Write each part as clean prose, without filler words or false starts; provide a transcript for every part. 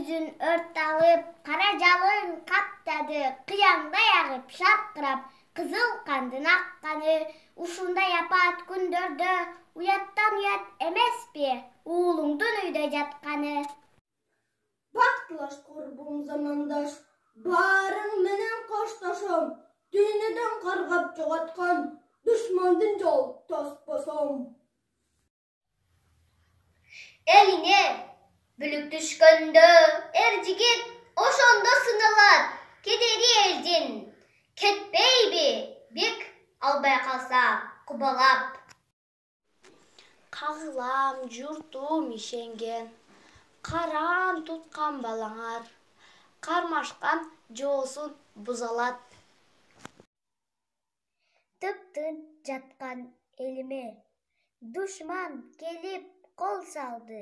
жүзүн өрт алып, кара жалын каптады, кыяңдай агып, шаркырап, кызыл кандын акканы, ушундай апаат күндөрдө уяттан уят эмеспи уулуңдун үйдө жатканы. Бактылаш курбум замандаш, баарың менен коштошом, дүйнөдөн каргап жоготкон душмандын жол тоспосом. Элине бүлүк түшкөндө эр жигит ошондо сыналат, кедери элдин кетпейби бек албай калса кубалап. Кагылам журтум ишенген, караан туткан балаңар, кармашкан жоосун бузалат. Тыптын жаткан элиме душман келип кол салды,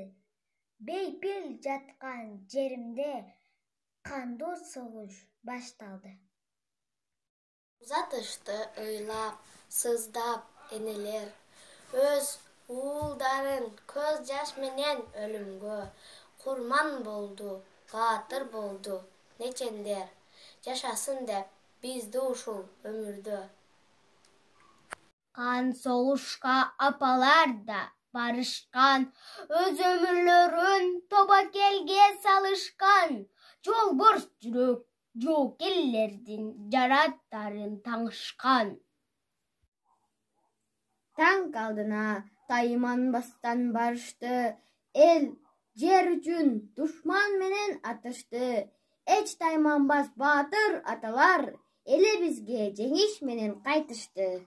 бейпил жаткан жеримде кандуу согуш башталды. Узатышты ыйлап, сыздап энелер, өз уулдарын көз жаш менен өлүмгө курман болду, баатыр болду нечендер, жашасын деп бизди ушул өмүрдө. Кан согушка апалар да барышкан, өз өмүрлөрүн тобокелге салышкан, жолборс жүрөк жоокерлердин жараттарын таңышкан. Танк алдына тайманбастан барышты, эл жер үчүн душман менен атышты. Эч тайманбас баатыр аталар элибизге жеңиш менен кайтышты.